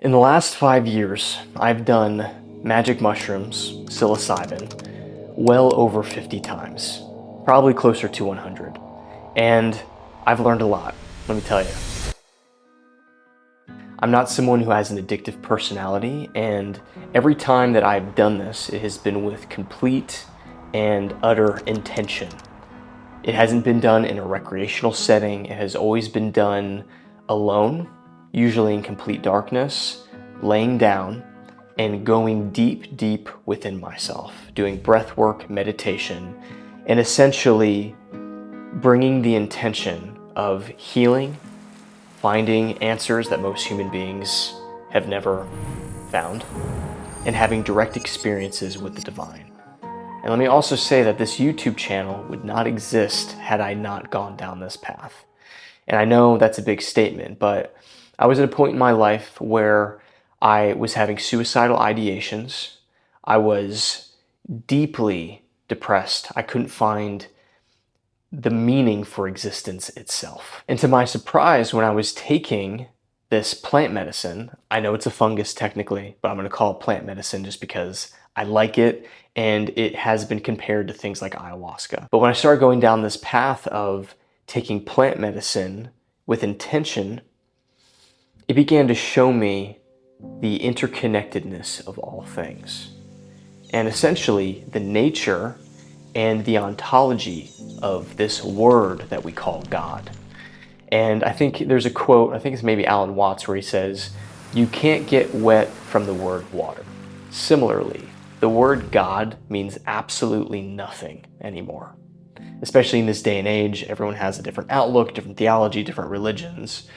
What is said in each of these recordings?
In the last 5 years, I've done magic mushrooms, psilocybin, well over 50 times, probably closer to 100. And I've learned a lot, let me tell you. I'm not someone who has an addictive personality, and every time that I've done this, it has been with complete and utter intention. It hasn't been done in a recreational setting. It has always been done alone, usually in complete darkness, laying down and going deep, deep within myself, doing breath work, meditation, and essentially bringing the intention of healing, finding answers that most human beings have never found, and having direct experiences with the divine. And let me also say that this YouTube channel would not exist had I not gone down this path. And I know that's a big statement, but I was at a point in my life where I was having suicidal ideations. I was deeply depressed. I couldn't find the meaning for existence itself. And to my surprise, when I was taking this plant medicine, I know it's a fungus technically, but I'm going to call it plant medicine just because I like it, and it has been compared to things like ayahuasca. But when I started going down this path of taking plant medicine with intention, it began to show me the interconnectedness of all things, and essentially the nature and the ontology of this word that we call God. And I think there's a quote, I think it's maybe Alan Watts, where he says, "You can't get wet from the word water." Similarly, the word God means absolutely nothing anymore. Especially in this day and age, everyone has a different outlook, different theology, different religions.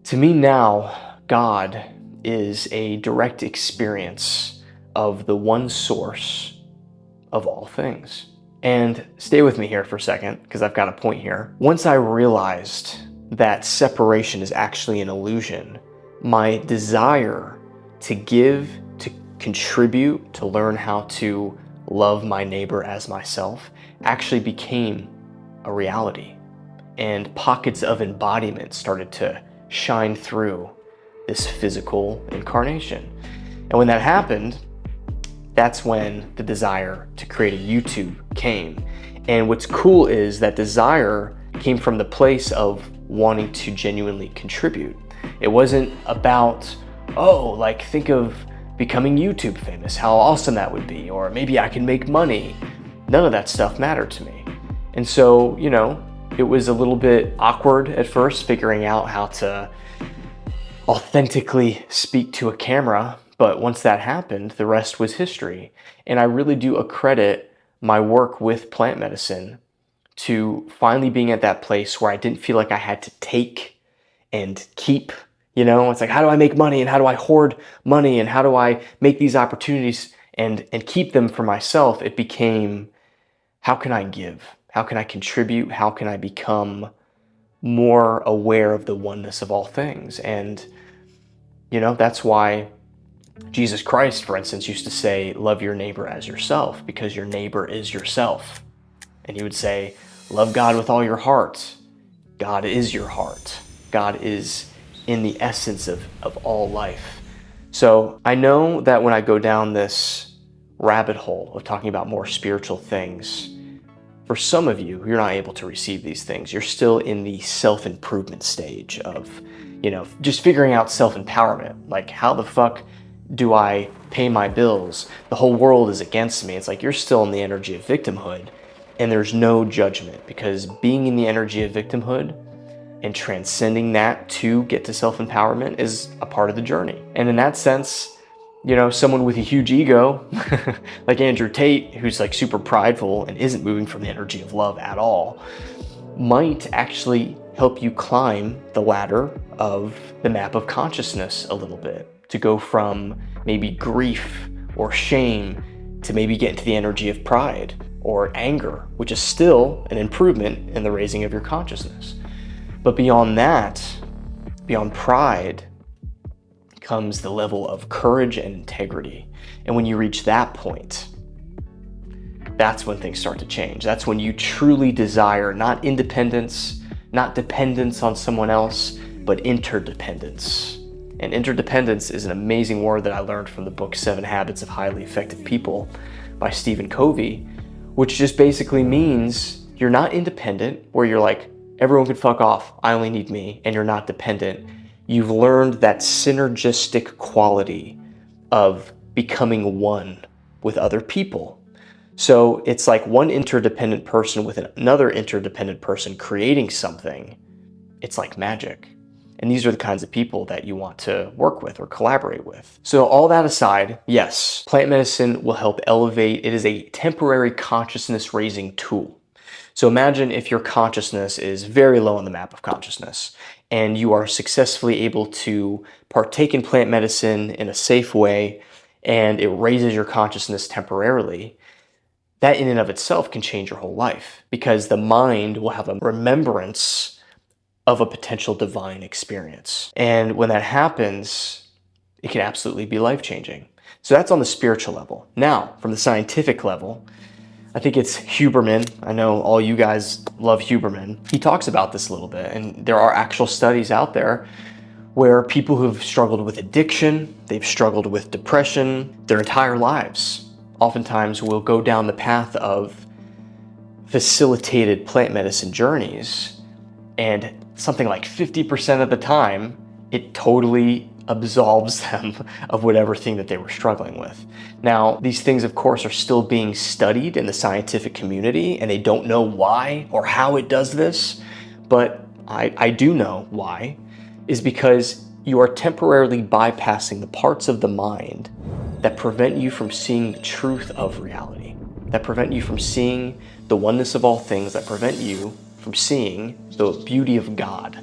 To me now, God is a direct experience of the one source of all things. And stay with me here for a second, because I've got a point here. Once I realized that separation is actually an illusion, my desire to give, to contribute, to learn how to love my neighbor as myself actually became a reality. And pockets of embodiment started to shine through this physical incarnation. And when that happened, that's when the desire to create a YouTube came. And what's cool is that desire came from the place of wanting to genuinely contribute. It wasn't about, think of becoming YouTube famous, how awesome that would be, or maybe I can make money. None of that stuff mattered to me. And so, it was a little bit awkward at first figuring out how to authentically speak to a camera. But once that happened, the rest was history. And I really do accredit my work with plant medicine to finally being at that place where I didn't feel like I had to take and keep. It's like, how do I make money, and how do I hoard money, and how do I make these opportunities and keep them for myself? It became, how can I give? How can I contribute? How can I become more aware of the oneness of all things? And, that's why Jesus Christ, for instance, used to say, love your neighbor as yourself, because your neighbor is yourself. And he would say, love God with all your heart. God is your heart. God is in the essence of all life. So I know that when I go down this rabbit hole of talking about more spiritual things, for some of you, you're not able to receive these things. You're still in the self-improvement stage of, just figuring out self-empowerment. Like, how the fuck do I pay my bills? The whole world is against me. It's like you're still in the energy of victimhood, and there's no judgment, because being in the energy of victimhood and transcending that to get to self-empowerment is a part of the journey. And in that sense, someone with a huge ego, like Andrew Tate, who's like super prideful and isn't moving from the energy of love at all, might actually help you climb the ladder of the map of consciousness a little bit, to go from maybe grief or shame to maybe get into the energy of pride or anger, which is still an improvement in the raising of your consciousness. But beyond that, beyond pride, comes the level of courage and integrity. And when you reach that point, that's when things start to change. That's when you truly desire not independence, not dependence on someone else, but interdependence. And interdependence is an amazing word that I learned from the book 7 Habits of Highly Effective People by Stephen Covey, which just basically means you're not independent, where you're like, everyone can fuck off, I only need me, and you're not dependent. You've learned that synergistic quality of becoming one with other people. So it's like one interdependent person with another interdependent person creating something. It's like magic. And these are the kinds of people that you want to work with or collaborate with. So all that aside, yes, plant medicine will help elevate. It is a temporary consciousness raising tool. So imagine if your consciousness is very low on the map of consciousness and you are successfully able to partake in plant medicine in a safe way and it raises your consciousness temporarily. That in and of itself can change your whole life because the mind will have a remembrance of a potential divine experience. And when that happens, it can absolutely be life-changing. So that's on the spiritual level. Now, from the scientific level, I think it's Huberman. I know all you guys love Huberman. He talks about this a little bit, and there are actual studies out there where people who've struggled with addiction, they've struggled with depression their entire lives, oftentimes will go down the path of facilitated plant medicine journeys, and something like 50% of the time, it totally absolves them of whatever thing that they were struggling with. Now, these things, of course, are still being studied in the scientific community, and they don't know why or how it does this, but I do know why, is because you are temporarily bypassing the parts of the mind that prevent you from seeing the truth of reality, that prevent you from seeing the oneness of all things, that prevent you from seeing the beauty of God,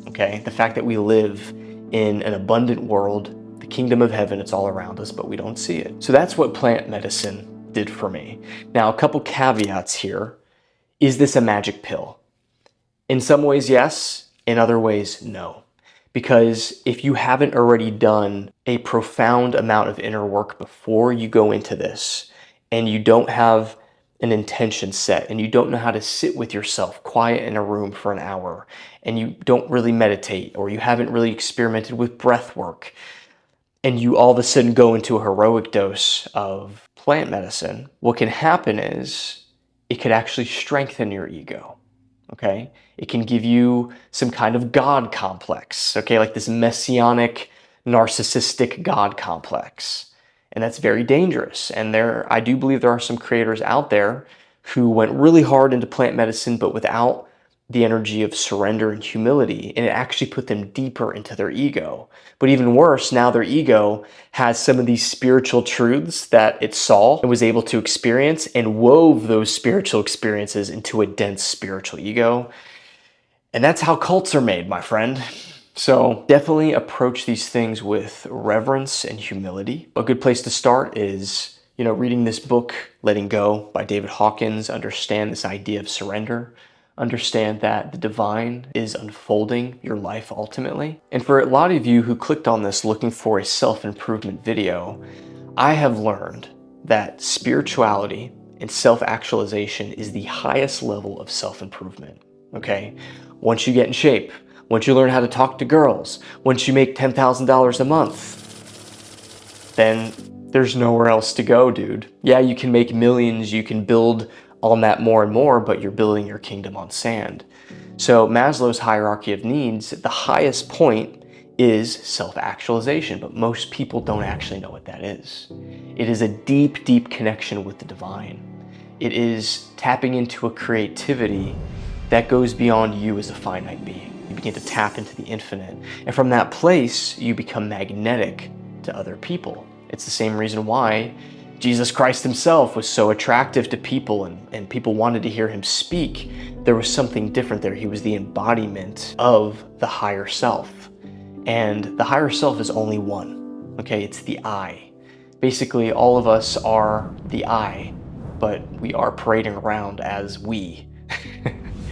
okay? The fact that we live in an abundant world, the kingdom of heaven, it's all around us, but we don't see it. So that's what plant medicine did for me. Now, a couple caveats here. Is this a magic pill? In some ways, yes. In other ways, no. Because if you haven't already done a profound amount of inner work before you go into this, and you don't have an intention set, and you don't know how to sit with yourself quiet in a room for an hour, and you don't really meditate, or you haven't really experimented with breath work, and you all of a sudden go into a heroic dose of plant medicine, what can happen is it could actually strengthen your ego, okay? It can give you some kind of God complex, okay? Like this messianic, narcissistic God complex. And that's very dangerous. And I do believe there are some creators out there who went really hard into plant medicine, but without the energy of surrender and humility, and it actually put them deeper into their ego. But even worse, now their ego has some of these spiritual truths that it saw and was able to experience and wove those spiritual experiences into a dense spiritual ego. And that's how cults are made, my friend. So definitely approach these things with reverence and humility. A good place to start is, reading this book, Letting Go by David Hawkins. Understand this idea of surrender. Understand that the divine is unfolding your life ultimately. And for a lot of you who clicked on this looking for a self-improvement video, I have learned that spirituality and self-actualization is the highest level of self-improvement, okay? Once you get in shape, once you learn how to talk to girls, once you make $10,000 a month, then there's nowhere else to go, dude. Yeah, you can make millions, you can build on that more and more, but you're building your kingdom on sand. So Maslow's hierarchy of needs, the highest point is self-actualization, but most people don't actually know what that is. It is a deep, deep connection with the divine. It is tapping into a creativity that goes beyond you as a finite being. You begin to tap into the infinite. And from that place, you become magnetic to other people. It's the same reason why Jesus Christ himself was so attractive to people and people wanted to hear him speak. There was something different there. He was the embodiment of the higher self. And the higher self is only one, okay? It's the I. Basically, all of us are the I, but we are parading around as we.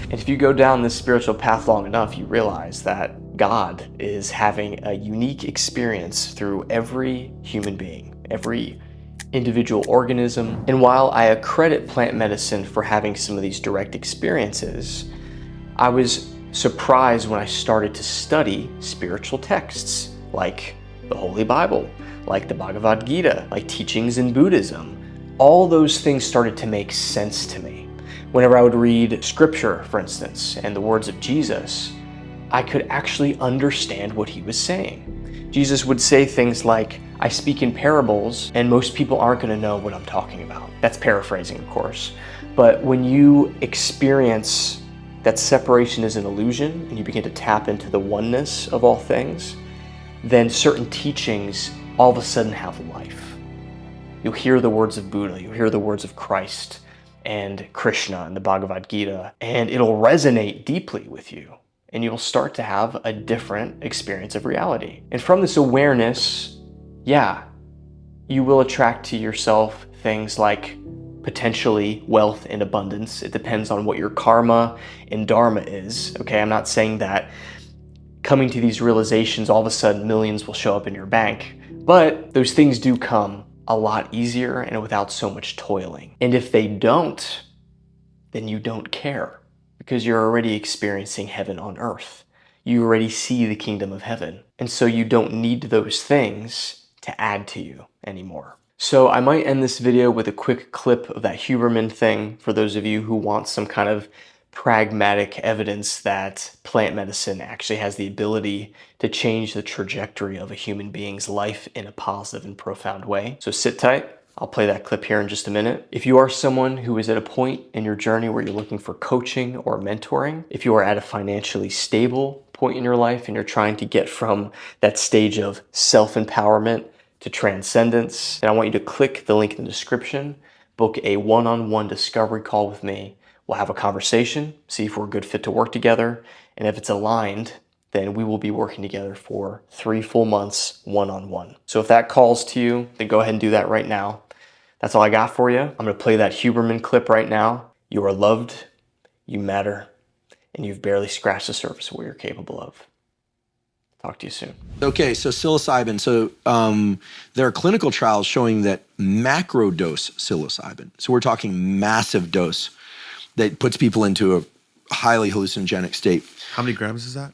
And if you go down this spiritual path long enough, you realize that God is having a unique experience through every human being, every individual organism. And while I accredit plant medicine for having some of these direct experiences, I was surprised when I started to study spiritual texts like the Holy Bible, like the Bhagavad Gita, like teachings in Buddhism. All those things started to make sense to me. Whenever I would read scripture, for instance, and the words of Jesus, I could actually understand what he was saying. Jesus would say things like, I speak in parables, and most people aren't going to know what I'm talking about. That's paraphrasing, of course. But when you experience that separation is an illusion, and you begin to tap into the oneness of all things, then certain teachings all of a sudden have life. You'll hear the words of Buddha, you'll hear the words of Christ and Krishna and the Bhagavad Gita, and it'll resonate deeply with you. And you'll start to have a different experience of reality. And from this awareness, yeah, you will attract to yourself things like potentially wealth and abundance. It depends on what your karma and dharma is. Okay, I'm not saying that coming to these realizations, all of a sudden millions will show up in your bank, but those things do come a lot easier and without so much toiling. And if they don't, then you don't care, because you're already experiencing heaven on earth. You already see the kingdom of heaven. And so you don't need those things to add to you anymore. So I might end this video with a quick clip of that Huberman thing for those of you who want some kind of pragmatic evidence that plant medicine actually has the ability to change the trajectory of a human being's life in a positive and profound way. So sit tight. I'll play that clip here in just a minute. If you are someone who is at a point in your journey where you're looking for coaching or mentoring, if you are at a financially stable point in your life and you're trying to get from that stage of self-empowerment to transcendence, then I want you to click the link in the description, book a one-on-one discovery call with me. We'll have a conversation, see if we're a good fit to work together, and if it's aligned, then we will be working together for 3 full months one-on-one. So if that calls to you, then go ahead and do that right now. That's all I got for you. I'm gonna play that Huberman clip right now. You are loved, you matter, and you've barely scratched the surface of what you're capable of. Talk to you soon. Okay, so psilocybin. So there are clinical trials showing that macro dose psilocybin, so we're talking massive dose, that puts people into a highly hallucinogenic state. How many grams is that?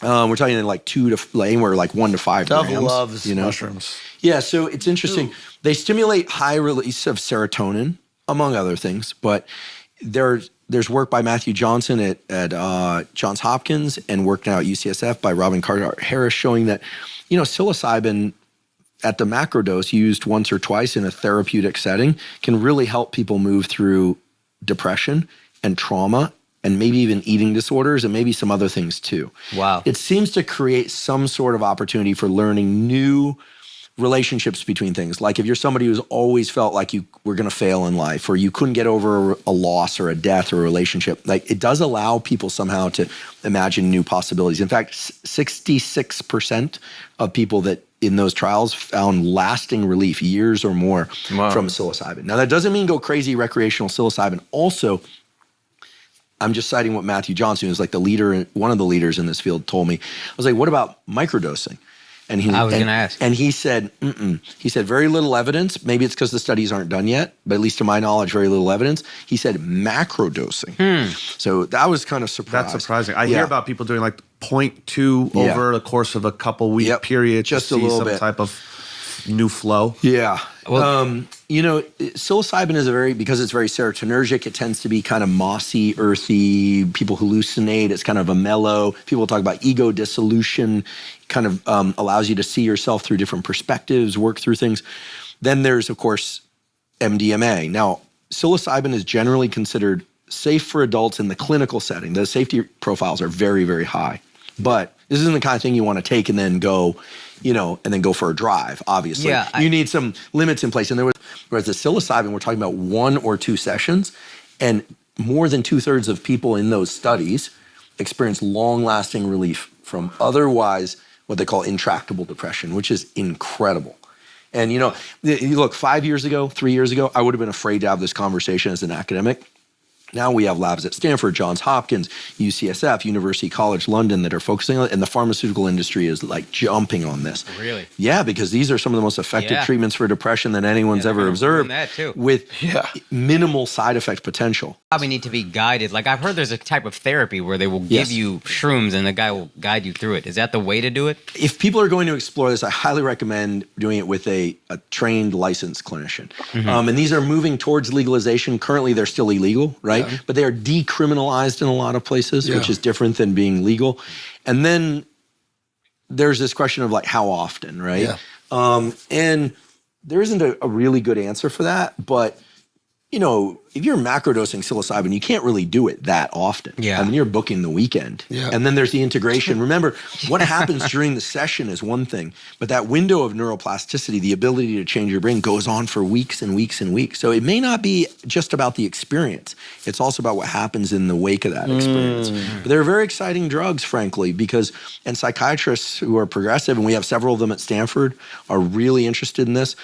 We're talking in like anywhere like 1 to 5 grams. Dove loves mushrooms. Yeah, so it's interesting. Ooh. They stimulate high release of serotonin, among other things, but there's work by Matthew Johnson at Johns Hopkins and work now at UCSF by Robin Carter-Harris showing that, psilocybin at the macro dose used once or twice in a therapeutic setting can really help people move through depression and trauma and maybe even eating disorders and maybe some other things too. Wow. It seems to create some sort of opportunity for learning new relationships between things. Like if you're somebody who's always felt like you were going to fail in life or you couldn't get over a loss or a death or a relationship, like it does allow people somehow to imagine new possibilities. In fact, 66% of people that in those trials found lasting relief, years or more from psilocybin. Now that doesn't mean go crazy recreational psilocybin. Also, I'm just citing what Matthew Johnson, who's like the leader, one of the leaders in this field, told me. I was like, what about microdosing? And I was going to ask. And he said, He said, very little evidence. Maybe it's because the studies aren't done yet, but at least to my knowledge, very little evidence. He said macrodosing. So that was kind of surprising. That's surprising. I hear about people doing like 0.2 over the course of a couple week period. Just to a see little some bit. type of new flow. Yeah. Well, psilocybin is because it's very serotonergic. It tends to be kind of mossy, earthy. People hallucinate. It's kind of a mellow. People talk about ego dissolution. Kind of allows you to see yourself through different perspectives, work through things. Then there's, of course, MDMA. Now, psilocybin is generally considered safe for adults in the clinical setting. The safety profiles are very, very high. But this isn't the kind of thing you want to take and then go, and then go for a drive, obviously. Yeah, you need some limits in place. And whereas the psilocybin, we're talking about 1 or 2 sessions, and more than 2/3 of people in those studies experience long-lasting relief from otherwise what they call intractable depression, which is incredible. And look, 5 years ago, 3 years ago, I would have been afraid to have this conversation as an academic. Now we have labs at Stanford, Johns Hopkins, UCSF, University College London that are focusing on it, and the pharmaceutical industry is like jumping on this. Really? Yeah, because these are some of the most effective treatments for depression that anyone's ever observed that too. with minimal side effect potential. Probably need to be guided. Like I've heard there's a type of therapy where they will give you shrooms and the guy will guide you through it. Is that the way to do it? If people are going to explore this, I highly recommend doing it with a trained licensed clinician. And these are moving towards legalization. Currently, they're still illegal, right? Yeah. But they are decriminalized in a lot of places, which is different than being legal. And then there's this question of like how often, right? Yeah. And there isn't a really good answer for that, but you know, if you're macrodosing psilocybin, you can't really do it that often. Yeah. I mean, you're booking the weekend. Yeah. And then there's the integration. Remember, what happens during the session is one thing, but that window of neuroplasticity, the ability to change your brain, goes on for weeks and weeks and weeks. So it may not be just about the experience. It's also about what happens in the wake of that experience. But they're very exciting drugs, frankly, because, and psychiatrists who are progressive, and we have several of them at Stanford, are really interested in this.